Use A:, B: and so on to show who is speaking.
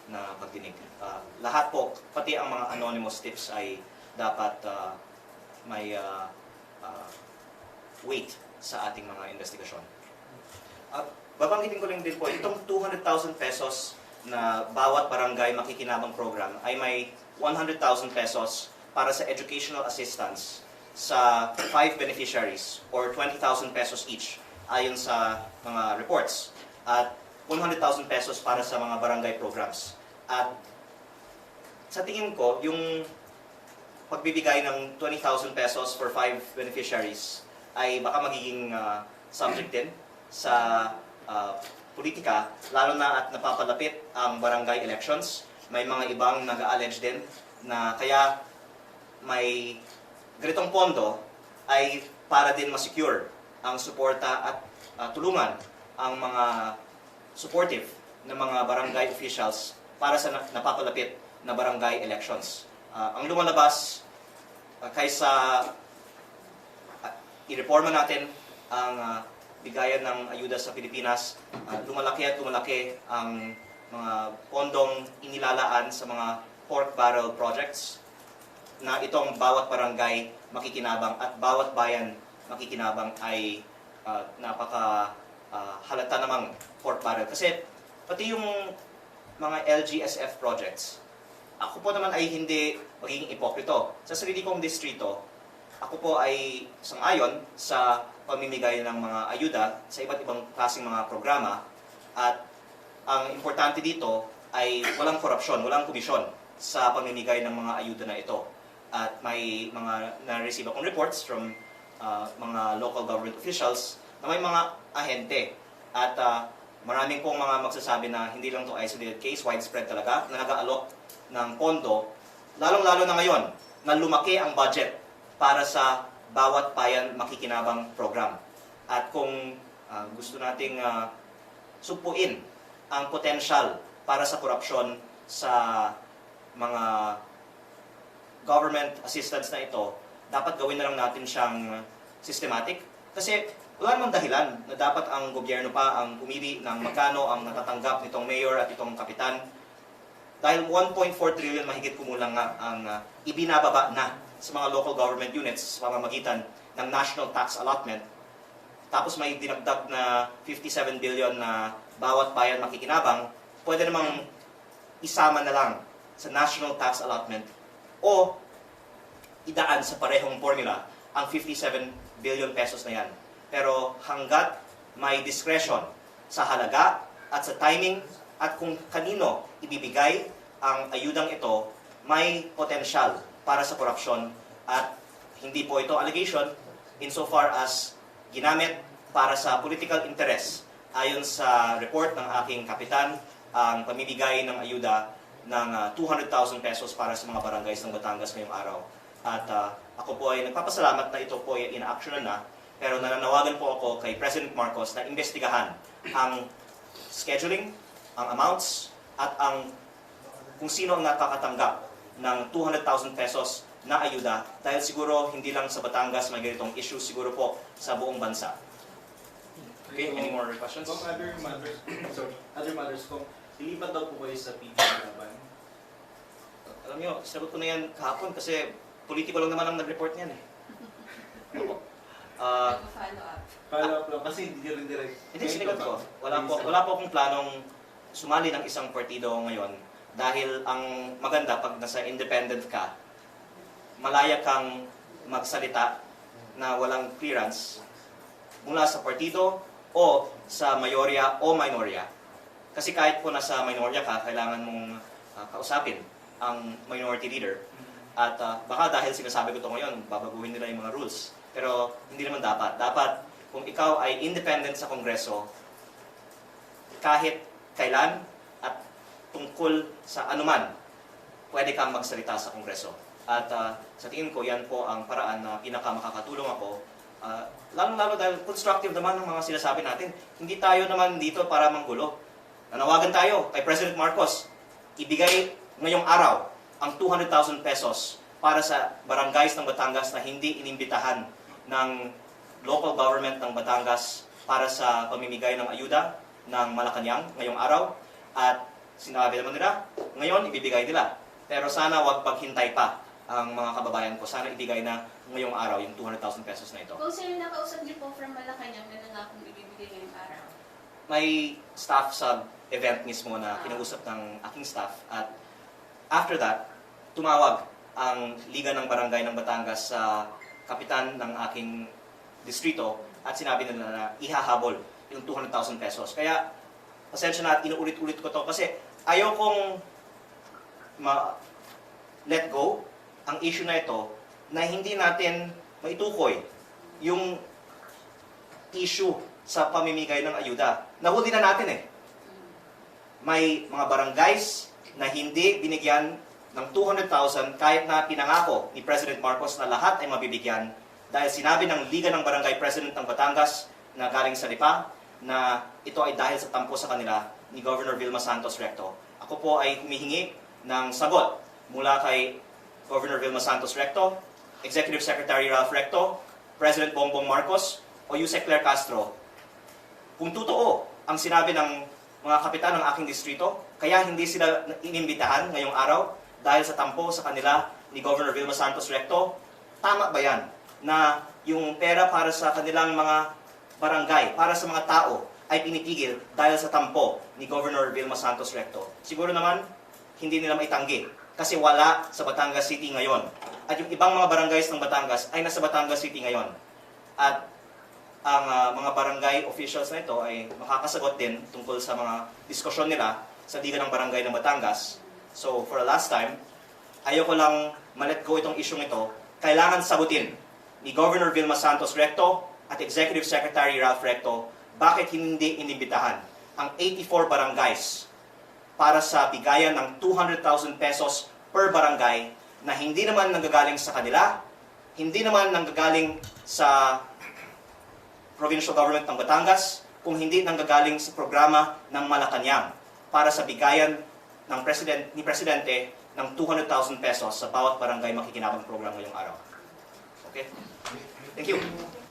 A: na pagdinig. Lahat po, pati ang mga anonymous tips ay dapat may weight sa ating mga investigasyon. Babanggitin ko lang din po, itong 200,000 pesos na bawat barangay makikinabang program ay may 100,000 pesos para sa educational assistance sa 5 beneficiaries or 20,000 pesos each ayon sa mga reports. At 100,000 pesos para sa mga barangay programs. At sa tingin ko, yung pagbibigay ng 20,000 pesos for 5 beneficiaries ay baka magiging subject din sa politika, lalo na at napapalapit ang barangay elections. May mga ibang nag-allege din na kaya may ganitong pondo ay para din ma-secure ang suporta at tulungan ang mga supportive na mga barangay officials para sa napapalapit na barangay elections. Ang lumalabas kaysa i-reforma natin ang bigayan ng ayuda sa Pilipinas, lumalaki at lumalaki ang mga pondong inilalaan sa mga pork barrel projects na itong bawat barangay makikinabang at bawat bayan makikinabang ay halata namang pork barrel. Kasi pati yung mga LGSF projects, ako po naman ay hindi magiging ipokrito. Sa sarili kong distrito, ako po ay sang-ayon sa pamimigay ng mga ayuda sa iba't ibang klaseng mga programa. At ang importante dito ay walang korupsyon, walang komisyon sa pamimigay ng mga ayuda na ito. At may mga na-receive akong reports from mga local government officials na may mga ahente. At maraming pong mga magsasabi na hindi lang ito isolated case, widespread talaga, na nag-aalok ng pondo, lalong-lalo na ngayon, na lumaki ang budget para sa bawat bayan makikinabang program. At kung gusto nating supuin ang potensyal para sa korupsyon sa mga government assistance na ito, dapat gawin na lang natin siyang systematic. Kasi wala namang dahilan na dapat ang gobyerno pa ang pumili ng magkano ang natatanggap nitong mayor at itong kapitan. Dahil 1.4 trillion mahigit kumulang nga ang ibinababa na sa mga local government units sa pamamagitan ng national tax allotment. Tapos may dinagdag na 57 billion na bawat bayan makikinabang, pwede namang isama na lang sa national tax allotment o idaan sa parehong formula ang 57 billion pesos na yan. Pero hanggat may discretion sa halaga at sa timing at kung kanino ibibigay ang ayudang ito, may potensyal para sa korupsyon at hindi po ito allegation insofar as ginamit para sa political interest. Ayon sa report ng aking kapitan, ang pamimigay ng ayuda ng 200,000 pesos para sa mga barangays ng Batangas ngayong araw. At ako po ay nagpapasalamat na ito po ay ina-actionan na, pero nananawagan po ako kay President Marcos na imbestigahan ang scheduling, ang amounts, at ang kung sino ang nakakatanggap ng 200,000 pesos na ayuda, dahil siguro hindi lang sa Batangas may ganitong issue, siguro po sa buong bansa. Okay, any more questions?
B: Kung other matters, kung ilipat daw po kayo sa PG laban.
A: Alam nyo, sinagot ko na yan kahapon kasi politiko lang naman ang nag-report niyan eh.
B: Follow up lang, kasi hindi rin direct.
A: Hindi, sinagot ko. Wala po akong planong sumali ng isang partido ngayon dahil ang maganda pag nasa independent ka, malaya kang magsalita na walang clearance mula sa partido o sa mayorya o minorya. Kasi kahit po nasa minorya ka, kailangan mong kausapin ang minority leader. At baka dahil sinasabi ko ito ngayon, babaguhin nila yung mga rules. Pero hindi naman dapat. Dapat kung ikaw ay independent sa Kongreso, kahit kailan at tungkol sa anuman, pwede kang magsalita sa Kongreso. At sa tingin ko, yan po ang paraan na pinakamakakatulong ako. Lalo-lalo dahil constructive naman ang mga sinasabi natin. Hindi tayo naman dito para manggulo. Nanawagan tayo kay President Marcos, ibigay ngayong araw ang 200,000 pesos para sa barangays ng Batangas na hindi inimbitahan ng local government ng Batangas para sa pamimigay ng ayuda ng Malacanang ngayong araw. At Sinabi naman nila, ngayon ibibigay nila. Pero sana wag paghintay pa ang mga kababayan ko. Sana ibigay na ngayong araw yung 200,000 pesos na ito.
C: Kung sino nakausap niyo po from Malacanang na nangakong ibibigay ngayong araw?
A: May staff sa event mismo na kinausap ng aking staff at after that, tumawag ang Liga ng Barangay ng Batangas sa kapitan ng aking distrito at sinabi nila na ihahabol yung 200,000 pesos. Kaya, pasensya na at inuulit-ulit ko to kasi ayaw kong let go ang issue na ito na hindi natin maitukoy yung issue sa pamimigay ng ayuda. Nahuli na natin eh. May mga barangays na hindi binigyan ng 200,000 kahit na pinangako ni President Marcos na lahat ay mabibigyan dahil sinabi ng Liga ng Barangay President ng Batangas na galing sa Lipa na ito ay dahil sa tampo sa kanila ni Governor Vilma Santos Recto. Ako po ay humihingi ng sagot mula kay Governor Vilma Santos Recto, Executive Secretary Ralph Recto, President Bongbong Marcos o Yusek Claire Castro. Kung totoo ang sinabi ng mga kapitan ng aking distrito, kaya hindi sila inimbitahan ngayong araw dahil sa tampo sa kanila ni Governor Vilma Santos Recto, tama ba yan na yung pera para sa kanilang mga barangay, para sa mga tao, ay pinitigil dahil sa tampo ni Governor Vilma Santos Recto? Siguro naman, hindi nila maitanggi kasi wala sa Batangas City ngayon. At yung ibang mga barangays ng Batangas ay nasa Batangas City ngayon. At ang mga barangay officials na ito ay makakasagot din tungkol sa mga diskusyon nila sa Liga ng Barangay ng Batangas. So, for the last time, ayoko lang ma-let go itong issue ito. Kailangan sagutin ni Governor Vilma Santos Recto at Executive Secretary Ralph Recto bakit hindi inimbitahan ang 84 barangays para sa bigayan ng 200,000 pesos per barangay na hindi naman nanggagaling sa kanila, hindi naman nanggagaling sa provincial government ng Batangas, kung hindi nanggagaling sa programa ng Malacanang para sa bigayan ng Presidente ng 200,000 pesos sa bawat barangay makikinabang program ngayong araw. Okay? Thank you.